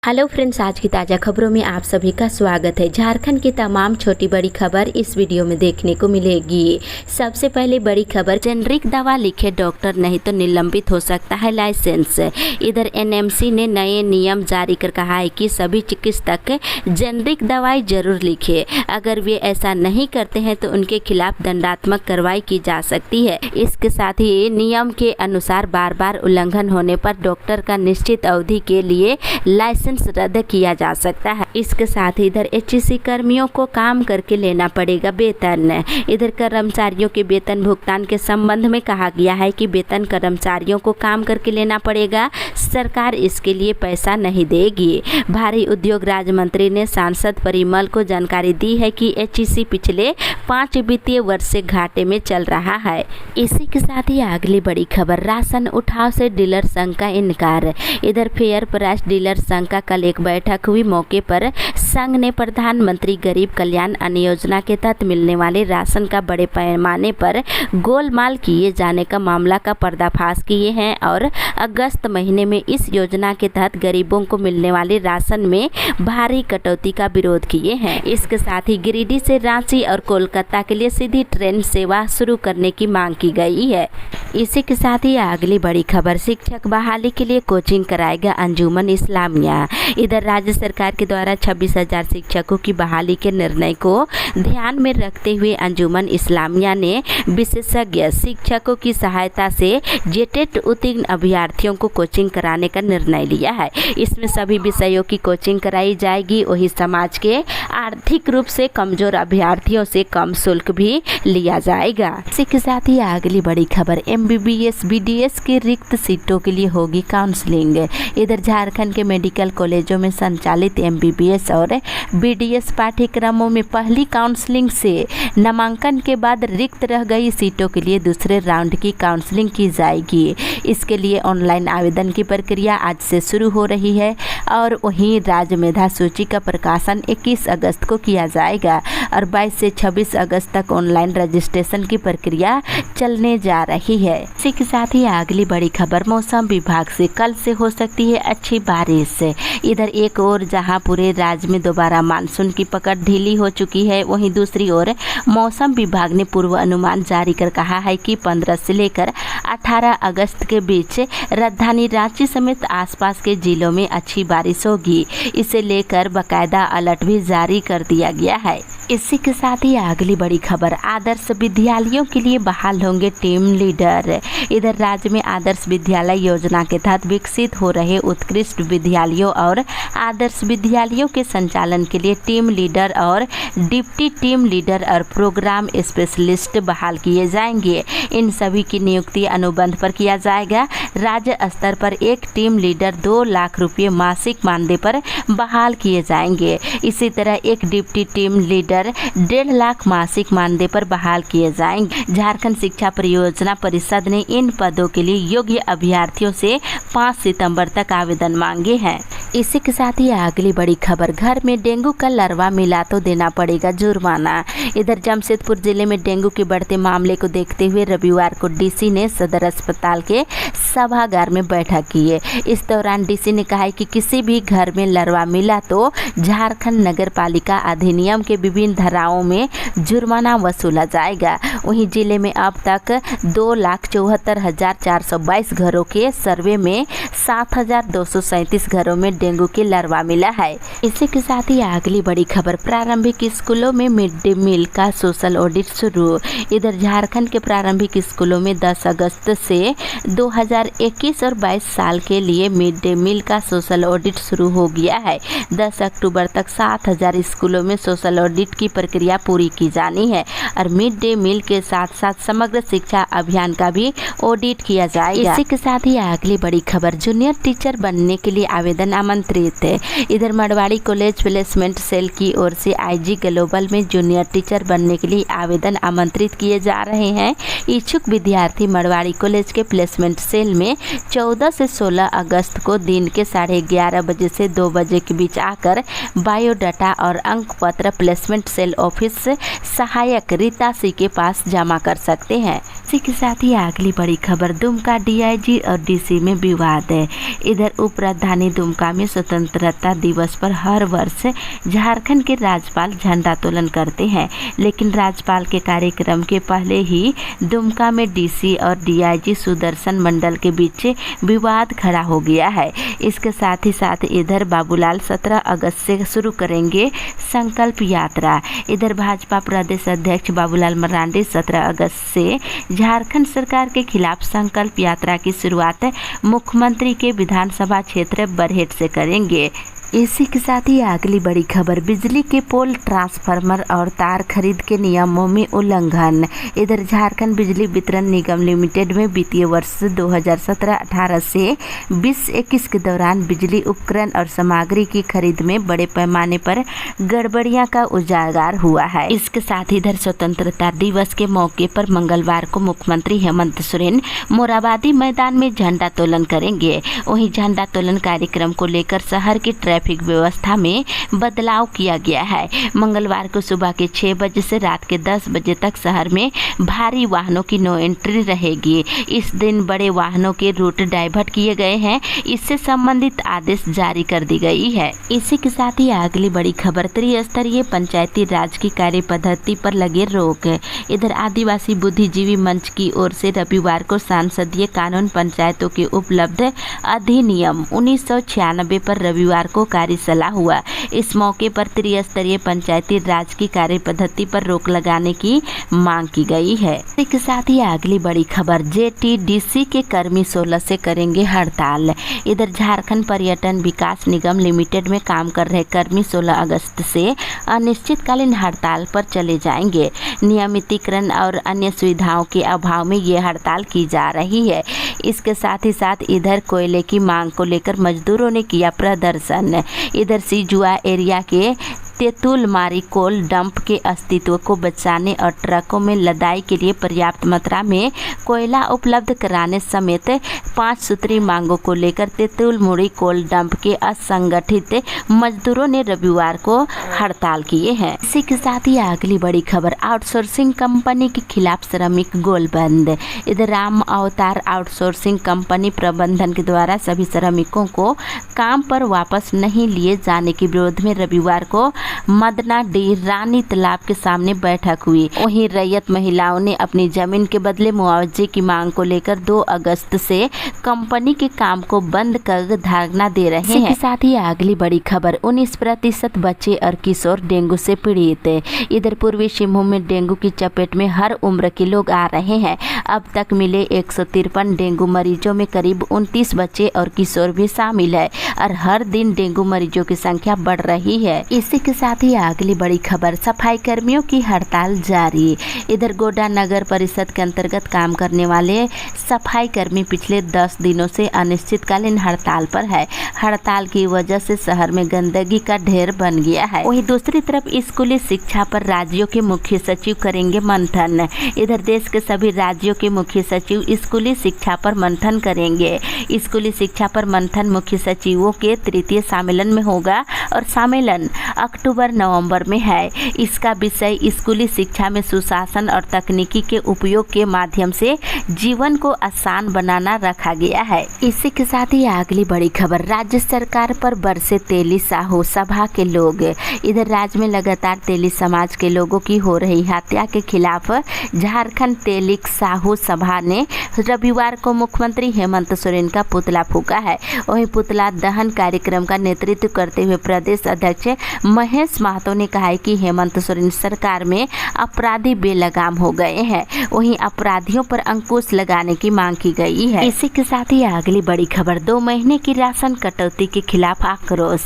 Hello friends, आज की ताज़ा खबरों में आप सभी का स्वागत है। झारखंड की तमाम छोटी बड़ी खबर इस वीडियो में देखने को मिलेगी। सबसे पहले बड़ी खबर, जेनरिक दवा लिखे डॉक्टर नहीं तो निलंबित हो सकता है लाइसेंस। इधर एनएमसी ने नए नियम जारी कर कहा है कि सभी चिकित्सक जेनरिक दवाई जरूर लिखे। अगर वे ऐसा नहीं करते हैं तो उनके खिलाफ दंडात्मक कार्रवाई की जा सकती है। इसके साथ ही नियम के अनुसार बार बार उल्लंघन होने पर डॉक्टर का निश्चित अवधि के लिए लाइसेंस रद्द किया जा सकता है। इसके साथ ही इधर एचईसी कर्मियों को काम करके लेना पड़ेगा वेतन। इधर कर्मचारियों के वेतन भुगतान के संबंध में कहा गया है कि वेतन कर्मचारियों को काम करके लेना पड़ेगा, सरकार इसके लिए पैसा नहीं देगी। भारी उद्योग राज्य मंत्री ने सांसद परिमल को जानकारी दी है कि एचईसी पिछले 5 वित्तीय वर्ष से घाटे में चल रहा है। इसी के साथ ही अगली बड़ी खबर, राशन उठाव से डीलर संघ का इनकार। इधर फेयर प्राइस डीलर संघ का कल एक बैठक हुई। मौके पर संघ ने प्रधानमंत्री गरीब कल्याण अन्न योजना के तहत मिलने वाले राशन का बड़े पैमाने पर गोलमाल किए जाने का मामला का पर्दाफाश किए हैं और अगस्त महीने में इस योजना के तहत गरीबों को मिलने वाले राशन में भारी कटौती का विरोध किए हैं। इसके साथ ही गिरिडीह से रांची और कोलकाता के लिए सीधी ट्रेन सेवा शुरू करने की मांग की गई है। इसी के साथ ही अगली बड़ी खबर, शिक्षक बहाली के लिए कोचिंग कराएगा अंजुमन इस्लामिया। इधर राज्य सरकार के द्वारा 26,000 शिक्षकों की बहाली के निर्णय को ध्यान में रखते हुए अंजुमन इस्लामिया ने विशेषज्ञ शिक्षकों की सहायता से जेटेट उत्तीर्ण अभ्यर्थियों को कोचिंग कराने का निर्णय लिया है। इसमें सभी विषयों की कोचिंग कराई जाएगी। वही समाज के आर्थिक रूप से कमजोर अभ्यर्थियों से कम शुल्क भी लिया जाएगा। इसी के साथ ही अगली बड़ी खबर, MBBS BDS की रिक्त सीटों के लिए होगी काउंसलिंग। इधर झारखंड के मेडिकल कॉलेजों में संचालित MBBS और BDS पाठ्यक्रमों में पहली काउंसलिंग से नामांकन के बाद रिक्त रह गई सीटों के लिए दूसरे राउंड की काउंसलिंग की जाएगी। इसके लिए ऑनलाइन आवेदन की प्रक्रिया आज से शुरू हो रही है और वहीं राज्य मेधा सूची का प्रकाशन 21 अगस्त को किया जाएगा और 22 से 26 अगस्त तक ऑनलाइन रजिस्ट्रेशन की प्रक्रिया चलने जा रही है। इसी के साथ ही अगली बड़ी खबर, मौसम विभाग से कल से हो सकती है अच्छी बारिश। इधर एक ओर जहां पूरे राज्य में दोबारा मानसून की पकड़ ढीली हो चुकी है, वहीं दूसरी ओर मौसम विभाग ने पूर्व अनुमान जारी कर कहा है कि 15 से लेकर 18 अगस्त के बीच राजधानी रांची समेत आसपास के जिलों में अच्छी बारिश होगी। इसे लेकर बाकायदा अलर्ट भी जारी कर दिया गया है। इसी के साथ ही अगली बड़ी खबर, आदर्श विद्यालयों के लिए बहाल होंगे टीम लीडर। इधर राज्य में आदर्श विद्यालय योजना के तहत विकसित हो रहे उत्कृष्ट विद्यालयों और आदर्श विद्यालयों के संचालन के लिए टीम लीडर और डिप्टी टीम लीडर और प्रोग्राम स्पेशलिस्ट बहाल किए जाएंगे। इन सभी की नियुक्ति अनुबंध पर किया जाएगा। राज्य स्तर पर एक टीम लीडर 2 लाख रुपये मासिक मानदेय पर बहाल किए जाएंगे। इसी तरह एक डिप्टी टीम लीडर 1.5 लाख मासिक मानदेय पर बहाल किए जाएंगे। झारखंड शिक्षा परियोजना परिषद ने इन पदों के लिए योग्य अभ्यर्थियों से 5 सितंबर तक आवेदन मांगे हैं। इसी के साथ ही अगली बड़ी खबर, घर में डेंगू का लार्वा मिला तो देना पड़ेगा जुर्माना। इधर जमशेदपुर जिले में डेंगू के बढ़ते मामले को देखते हुए रविवार को डीसी ने सदर अस्पताल के सभागार में बैठक की है। इस दौरान डीसी ने कहा है कि किसी भी घर में लार्वा मिला तो झारखंड नगर पालिका अधिनियम के विभिन्न धाराओं में जुर्माना वसूला जाएगा। वहीं जिले में अब तक 2,74,422 घरों के सर्वे में 7,237 घरों में डेंगू के लार्वा मिला है। इसी के साथ ही अगली बड़ी खबर, प्रारंभिक स्कूलों में मिड डे मील का सोशल ऑडिट शुरू। इधर झारखंड के प्रारंभिक स्कूलों में 10 अगस्त से 2021 और 22 साल के लिए मिड डे मील का सोशल ऑडिट शुरू हो गया है। 10 अक्टूबर तक 7,000 स्कूलों में सोशल ऑडिट की प्रक्रिया पूरी की जानी है और मिड डे मील के साथ साथ समग्र शिक्षा अभियान का भी ऑडिट किया जाएगा। इसी के साथ ही अगली बड़ी खबर, जूनियर टीचर बनने के लिए आवेदन आमंत्रित है। इधर मड़वाड़ी कॉलेज प्लेसमेंट सेल की ओर से IG ग्लोबल में जूनियर टीचर बनने के लिए आवेदन आमंत्रित किए जा रहे हैं। इच्छुक विद्यार्थी मड़वाड़ी कॉलेज के प्लेसमेंट सेल में 14 से 16 अगस्त को दिन के 11:30 बजे से 2 बजे के बीच आकर बायोडाटा और अंक पत्र प्लेसमेंट सेल ऑफिस सहायक रीता सी के पास जमा कर सकते हैं। इसी के साथ ही अगली बड़ी खबर, दुमका DIG और DC में विवाद है। इधर उप राजधानी दुमका में में स्वतंत्रता दिवस पर हर वर्ष झारखंड के राज्यपाल झंडोत्तोलन करते हैं, लेकिन राज्यपाल के कार्यक्रम के पहले ही दुमका में डीसी और डीआईजी सुदर्शन मंडल के बीच विवाद खड़ा हो गया है। इसके साथ ही साथ इधर बाबूलाल 17 अगस्त से शुरू करेंगे संकल्प यात्रा। इधर भाजपा प्रदेश अध्यक्ष बाबूलाल मरांडी 17 अगस्त से झारखंड सरकार के खिलाफ संकल्प यात्रा की शुरुआत मुख्यमंत्री के विधानसभा क्षेत्र बरहेट से करेंगे। इसी के साथ ही अगली बड़ी खबर, बिजली के पोल, ट्रांसफार्मर और तार खरीद के नियमों में उल्लंघन। इधर झारखंड बिजली वितरण निगम लिमिटेड में वित्तीय वर्ष 2017-18 से 20-21 के दौरान बिजली उपकरण और सामग्री की खरीद में बड़े पैमाने पर गड़बड़ियां का उजागर हुआ है। इसके साथ ही इधर स्वतंत्रता दिवस के मौके पर मंगलवार को मुख्यमंत्री हेमंत सोरेन मोराबादी मैदान में झंडोत्तोलन करेंगे। वहीं झंडोत्तोलन कार्यक्रम को लेकर शहर की ट्रैफिक व्यवस्था में बदलाव किया गया है। मंगलवार को सुबह के 6 बजे से रात के 10 बजे तक शहर में भारी वाहनों की नो एंट्री रहेगी। इस दिन बड़े वाहनों के रूट डाइवर्ट किए गए हैं। इससे संबंधित आदेश जारी कर दी गई है। इसी के साथ ही अगली बड़ी खबर, त्रिस्तरीय पंचायती राज की कार्य पद्धति पर लगे रोक। इधर आदिवासी बुद्धिजीवी मंच की ओर से रविवार को संसदीय कानून पंचायतों के उपलब्ध अधिनियम 1996 पर रविवार को कार्यशाला हुआ। इस मौके पर त्रिस्तरीय पंचायती राज की कार्य पद्धति पर रोक लगाने की मांग की गई है। इसके साथ ही अगली बड़ी खबर, जेटीडीसी के कर्मी 16 से करेंगे हड़ताल। इधर झारखंड पर्यटन विकास निगम लिमिटेड में काम कर रहे कर्मी 16 अगस्त से अनिश्चितकालीन हड़ताल पर चले जाएंगे। नियमितीकरण और अन्य सुविधाओं के अभाव में ये हड़ताल की जा रही है। इसके साथ ही साथ इधर कोयले की मांग को लेकर मजदूरों ने किया प्रदर्शन। इधर सिजुआ एरिया के तेतुलमारी कोल डंप के अस्तित्व को बचाने और ट्रकों में लदाई के लिए पर्याप्त मात्रा में कोयला उपलब्ध कराने समेत 5 सूत्री मांगों को लेकर तेतुलमुड़ी कोल डंप के असंगठित मजदूरों ने रविवार को हड़ताल किए हैं। इसी के साथ ही अगली बड़ी खबर, आउटसोर्सिंग कंपनी के खिलाफ श्रमिक गोलबंद। इधर राम अवतार आउटसोर्सिंग कंपनी प्रबंधन के द्वारा सभी श्रमिकों को काम पर वापस नहीं लिए जाने के विरोध में रविवार को मदना डी रानी तालाब के सामने बैठक हुई। वहीं रैयत महिलाओं ने अपनी जमीन के बदले मुआवजे की मांग को लेकर 2 अगस्त से कंपनी के काम को बंद कर धरना दे रहे हैं। साथ ही अगली बड़ी खबर, 19% बच्चे और किशोर डेंगू से पीड़ित। इधर पूर्वी सिंहभूम में डेंगू की चपेट में हर उम्र के लोग आ रहे हैं। अब तक मिले 153 डेंगू मरीजों में करीब 29 बच्चे और किशोर भी शामिल है और हर दिन डेंगू मरीजों की संख्या बढ़ रही है। इसी के साथ ही अगली बड़ी खबर, सफाई कर्मियों की हड़ताल जारी। इधर गोड्डा नगर परिषद के अंतर्गत काम करने वाले सफाई कर्मी पिछले 10 दिनों से अनिश्चितकालीन हड़ताल पर है। हड़ताल की वजह से शहर में गंदगी का ढेर बन गया है। वहीं दूसरी तरफ स्कूली शिक्षा पर राज्यों के मुख्य सचिव करेंगे मंथन। इधर देश के सभी राज्यों के मुख्य सचिव स्कूली शिक्षा पर मंथन करेंगे। स्कूली शिक्षा पर मंथन मुख्य सचिवों के 3य सम्मेलन में होगा और सम्मेलन अक्टूबर-नवंबर में है। इसका विषय स्कूली शिक्षा में सुशासन और तकनीकी के उपयोग के माध्यम से जीवन को आसान बनाना रखा गया है। इसी के साथ ही अगली बड़ी खबर, राज्य सरकार पर बरसे तेली साहू सभा के लोग। इधर राज्य में लगातार तेली समाज के लोगों की हो रही हत्या के खिलाफ झारखंड तेलिक साहू सभा ने रविवार को मुख्यमंत्री हेमंत सोरेन का पुतला फूंका है। वहीं पुतला दहन कार्यक्रम का नेतृत्व करते हुए प्रदेश अध्यक्ष महेश महतो ने कहा है कि हेमंत सोरेन सरकार में अपराधी बेलगाम हो गए हैं। वहीं अपराधियों पर अंकुश लगाने की मांग की गई है। इसी के साथ ही अगली बड़ी खबर, 2 महीने की राशन कटौती के खिलाफ आक्रोश।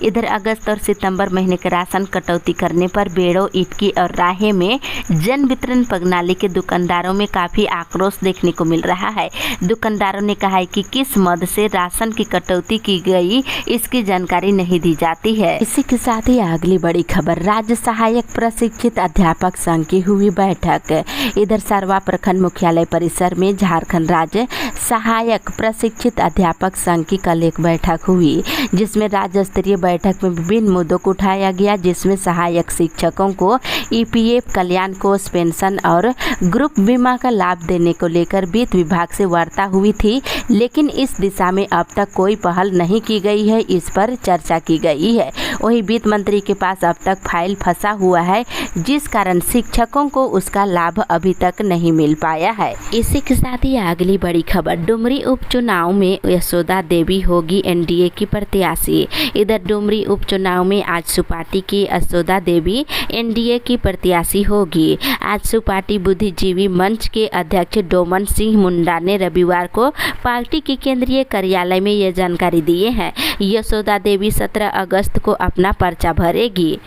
इधर अगस्त और सितंबर महीने का राशन कटौती करने पर बेड़ो, इटकी और राहे में जन वितरण प्रणाली के दुकानदारों में काफी आक्रोश देखने को मिल रहा है। दुकानदारों ने कहा है कि किस मद से राशन की कटौती की गई इसकी जानकारी नहीं दी जाती है। इसी के साथ ही अगली बड़ी खबर, राज्य सहायक प्रशिक्षित अध्यापक संघ की हुई बैठक। इधर सरवा प्रखंड मुख्यालय परिसर में झारखंड राज्य सहायक प्रशिक्षित अध्यापक संघ की कल एक बैठक हुई, जिसमें राज्य स्तरीय बैठक में विभिन्न मुद्दों को उठाया गया, जिसमें सहायक शिक्षकों को ईपीएफ, कल्याण कोष, पेंशन और ग्रुप बीमा का लाभ देने को लेकर वित्त विभाग से वार्ता हुई थी, लेकिन इस दिशा में अब तक कोई पहल नहीं की गई है। इस पर चर्चा की गई है। वहीं वित्त मंत्री के पास अब तक फाइल फंसा हुआ है, जिस कारण शिक्षकों को उसका लाभ अभी तक नहीं मिल पाया है। इसी के साथ ही अगली बड़ी खबर, डुमरी उपचुनाव में यशोदा देवी होगी एनडीए की प्रत्याशी। इधर डुमरी उपचुनाव में आजसू पार्टी की यशोदा देवी एनडीए की प्रत्याशी होगी। आजसू पार्टी बुद्धिजीवी मंच के अध्यक्ष डोमन सिंह मुंडा ने रविवार को पार्टी के केंद्रीय कार्यालय में ये जानकारी दिए हैं। यशोदा देवी 17 अगस्त को अपना पर्चा भरेगी।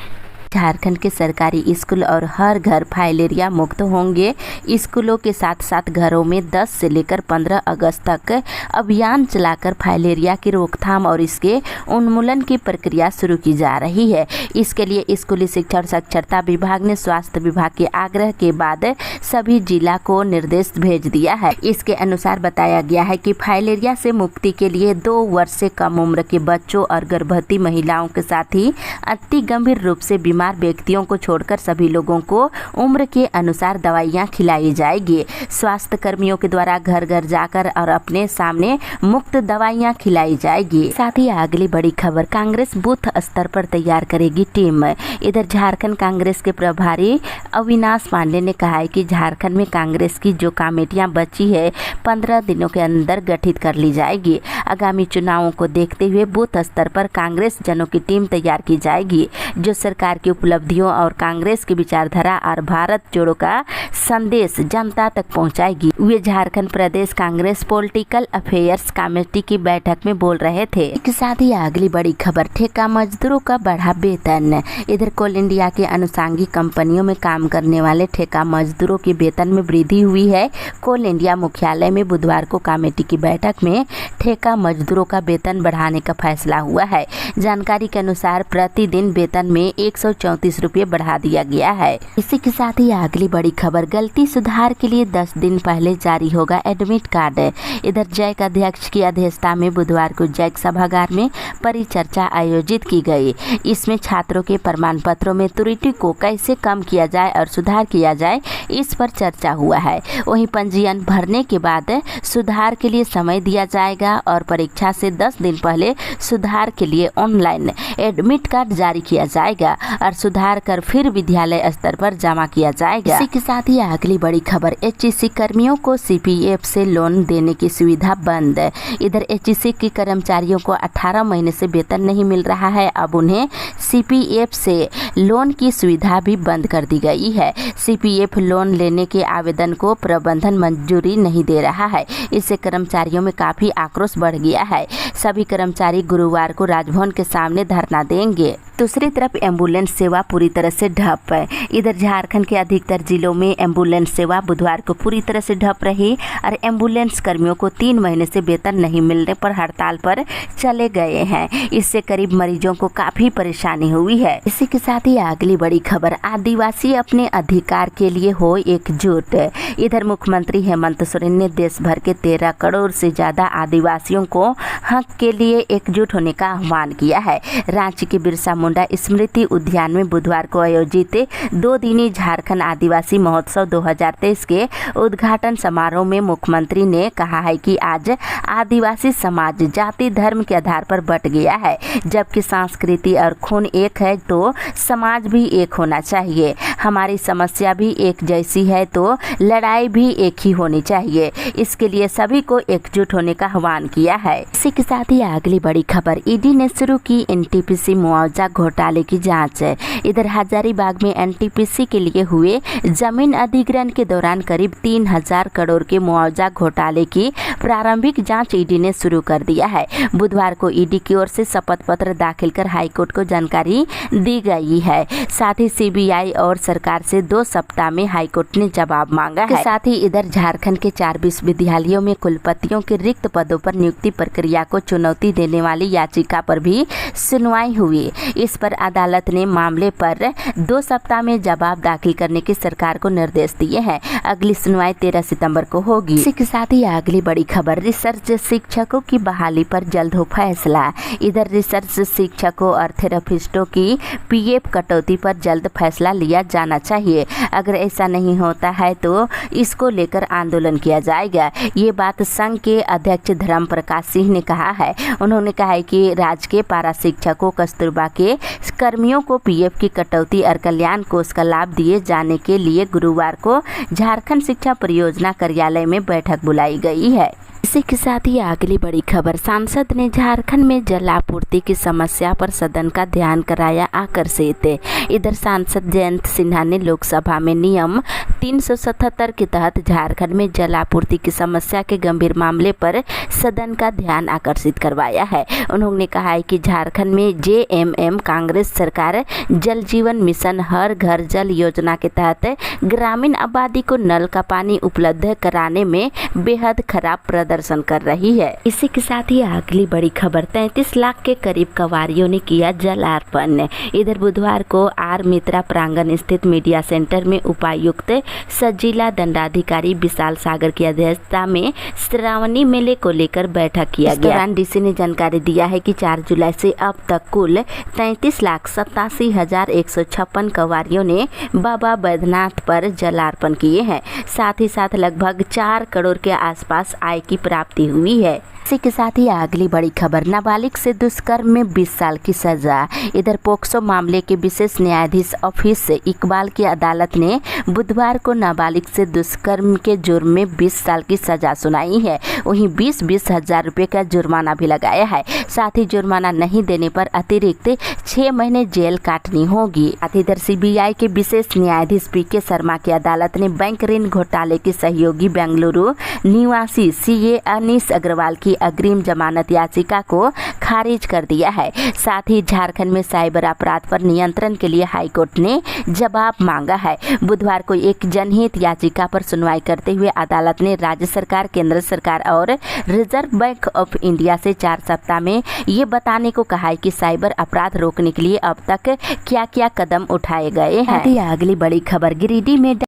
झारखंड के सरकारी स्कूल और हर घर फाइलेरिया मुक्त होंगे। स्कूलों के साथ साथ घरों में 10 से लेकर 15 अगस्त तक अभियान चलाकर फाइलेरिया की रोकथाम और इसके उन्मूलन की प्रक्रिया शुरू की जा रही है। इसके लिए स्कूली शिक्षा और साक्षरता विभाग ने स्वास्थ्य विभाग के आग्रह के बाद सभी जिला को निर्देश भेज दिया है। इसके अनुसार बताया गया है कि फाइलेरिया से मुक्ति के लिए 2 वर्ष से कम उम्र के बच्चों और गर्भवती महिलाओं के साथ ही अति गंभीर रूप से बीमार व्यक्तियों को छोड़कर सभी लोगों को उम्र के अनुसार दवाइयां खिलाई जाएगी। स्वास्थ्य कर्मियों के द्वारा घर घर जाकर और अपने सामने मुफ्त दवाइयां खिलाई जाएगी। साथ ही अगली बड़ी खबर, कांग्रेस बूथ स्तर पर तैयार करेगी टीम। इधर झारखंड कांग्रेस के प्रभारी अविनाश पांडे ने कहा है कि झारखंड में कांग्रेस की जो कमेटियां बची है 15 दिनों के अंदर गठित कर ली जाएगी। आगामी चुनावों को देखते हुए बूथ स्तर पर कांग्रेस जनों की टीम तैयार की जाएगी, जो सरकार की उपलब्धियों और कांग्रेस की विचारधारा और भारत जोड़ो का संदेश जनता तक पहुंचाएगी। वे झारखंड प्रदेश कांग्रेस पॉलिटिकल अफेयर्स कमेटी की बैठक में बोल रहे थे। इसके साथ ही अगली बड़ी खबर, ठेका मजदूरों का बढ़ा वेतन। इधर कोल इंडिया के अनुषंगी कंपनियों में काम करने वाले ठेका मजदूरों के वेतन में वृद्धि हुई है। कोल इंडिया मुख्यालय में बुधवार को कमेटी की बैठक में ठेका मजदूरों का वेतन बढ़ाने का फैसला हुआ है। जानकारी के अनुसार प्रतिदिन वेतन में 134 रुपये बढ़ा दिया गया है। इसी के साथ ही अगली बड़ी खबर, गलती सुधार के लिए 10 दिन पहले जारी होगा एडमिट कार्ड। इधर जैक अध्यक्ष की अध्यक्षता में बुधवार को जैक सभागार में परिचर्चा आयोजित की गई। इसमें छात्रों के प्रमाण पत्रों में त्रुटि को कैसे कम किया जाए और सुधार किया जाए, इस पर चर्चा हुआ है। वहीं पंजीयन भरने के बाद सुधार के लिए समय दिया जाएगा और परीक्षा से 10 दिन पहले सुधार के लिए ऑनलाइन एडमिट कार्ड जारी किया जाएगा और सुधार कर फिर विद्यालय स्तर पर जमा किया जाएगा। इसी के साथ ही अगली बड़ी खबर, एचईसी कर्मियों को सीपीएफ से लोन देने की सुविधा बंद। इधर एचईसी के कर्मचारियों को 18 महीने से वेतन नहीं मिल रहा है। अब उन्हें सीपीएफ से लोन की सुविधा भी बंद कर दी गई है। सीपीएफ लोन लेने के आवेदन को प्रबंधन मंजूरी नहीं दे रहा है। इससे कर्मचारियों में काफी आक्रोश बढ़ गया है। सभी कर्मचारी गुरुवार को राजभवन के सामने धरना देंगे। दूसरी तरफ एम्बुलेंस सेवा पूरी तरह से ठप है। इधर झारखंड के अधिकतर जिलों में एम्बुलेंस सेवा बुधवार को पूरी तरह से ठप रही और एम्बुलेंस कर्मियों को 3 महीने से वेतन नहीं मिलने पर हड़ताल पर चले गए हैं। इससे करीब मरीजों को काफी परेशानी हुई है। इसी के साथ ही अगली बड़ी खबर, आदिवासी अपने अधिकार के लिए हो एकजुट। इधर मुख्यमंत्री हेमंत सोरेन ने देश भर के 13 करोड़ से ज्यादा आदिवासियों को हक के लिए एकजुट होने का आह्वान किया है। रांची के बिरसा मुंडा स्मृति उद्यान में बुधवार को आयोजित 2 दिनी झारखंड आदिवासी महोत्सव 2023 के उद्घाटन समारोह में मुख्यमंत्री ने कहा है कि आज आदिवासी समाज जाति धर्म के आधार पर बट गया है। जबकि संस्कृति और खून एक है तो समाज भी एक होना चाहिए। हमारी समस्या भी एक जैसी है तो लड़ाई भी एक ही होनी चाहिए। इसके लिए सभी को एकजुट होने का आह्वान किया है। इसी के साथ ही अगली बड़ी खबर, ईडी ने शुरू की एनटीपीसी मुआवजा घोटाले की जांच। इधर हजारीबाग में एनटीपीसी के लिए हुए जमीन अधिग्रहण के दौरान करीब 3000 करोड़ के मुआवजा घोटाले की प्रारंभिक जांच ईडी ने शुरू कर दिया है। बुधवार को ईडी की ओर से शपथ पत्र दाखिल कर हाईकोर्ट को जानकारी दी गई है। साथ ही सीबीआई और सरकार से 2 सप्ताह में हाईकोर्ट ने जवाब मांगा है। साथ ही इधर झारखंड के 4 विश्वविद्यालयों में कुलपतियों के रिक्त पदों पर नियुक्ति प्रक्रिया को चुनौती देने वाली याचिका पर भी सुनवाई हुई। इस इस पर अदालत ने मामले पर 2 सप्ताह में जवाब दाखिल करने की सरकार को निर्देश दिए हैं। अगली सुनवाई 13 सितंबर को होगी। इसी के साथ ही अगली बड़ी खबर, रिसर्च शिक्षकों की बहाली पर जल्द हो फैसला। इधर रिसर्च शिक्षकों और थेरेपिस्टों की पीएफ कटौती पर जल्द फैसला लिया जाना चाहिए। अगर ऐसा नहीं होता है तो इसको लेकर आंदोलन किया जाएगा। ये बात संघ के अध्यक्ष धर्म प्रकाश सिंह ने कहा है। उन्होंने कहा है कि राज्य के पारा शिक्षकों, कस्तूरबा के कर्मियों को पीएफ की कटौती और कल्याण कोष का लाभ दिए जाने के लिए गुरुवार को झारखंड शिक्षा परियोजना कार्यालय में बैठक बुलाई गई है। इसी के साथ ही अगली बड़ी खबर, सांसद ने झारखंड में जल आपूर्ति की समस्या पर सदन का ध्यान कराया आकर्षित। इधर सांसद जयंत सिन्हा ने लोकसभा में नियम 377 के तहत झारखंड में जल आपूर्ति की समस्या के गंभीर मामले पर सदन का ध्यान आकर्षित करवाया है। उन्होंने कहा है कि झारखंड में जेएमएम कांग्रेस सरकार जल जीवन मिशन हर घर जल योजना के तहत ग्रामीण आबादी को नल का पानी उपलब्ध कराने में बेहद खराब प्रदर्शन कर रही है। इसी के साथ ही अगली बड़ी खबर, 33 लाख के करीब कवारियों ने किया जल अर्पण। इधर बुधवार को आर मित्रा प्रांगण स्थित मीडिया सेंटर में उपायुक्त सजिला दंडाधिकारी विशाल सागर की अध्यक्षता में श्रावणी मेले को लेकर बैठक किया गया। इस दौरान डीसी ने जानकारी दिया है कि 4 जुलाई से अब तक कुल 33,87,156 कवारियों ने बाबा बैद्यनाथ पर जल अर्पण किए हैं। साथ ही साथ लगभग 4 करोड़ के आसपास आय की प्राप्ति हुई है। इसी के साथ ही अगली बड़ी खबर, नाबालिग से दुष्कर्म में 20 साल की सजा। इधर पोक्सो मामले के विशेष न्यायाधीश ऑफिस इकबाल की अदालत ने बुधवार को नाबालिग से दुष्कर्म के जुर्म में 20 साल की सजा सुनाई है। वहीं 20-20 हजार रुपये का जुर्माना भी लगाया है। साथ ही जुर्माना नहीं देने पर अतिरिक्त 6 महीने जेल काटनी होगी। इधर सीबीआई के विशेष न्यायाधीश पीके शर्मा की अदालत ने बैंक ऋण घोटाले के सहयोगी बेंगलुरु निवासी सीए अनीस अग्रवाल की अग्रिम जमानत याचिका को खारिज कर दिया है। साथ ही झारखंड में साइबर अपराध पर नियंत्रण के लिए हाईकोर्ट ने जवाब मांगा है। बुधवार को एक जनहित याचिका पर सुनवाई करते हुए अदालत ने राज्य सरकार, केंद्र सरकार और रिजर्व बैंक ऑफ इंडिया से 4 सप्ताह में ये बताने को कहा है कि साइबर अपराध रोकने के लिए अब तक क्या क्या कदम उठाए गए हैं। अगली बड़ी खबर, गिरिडीह में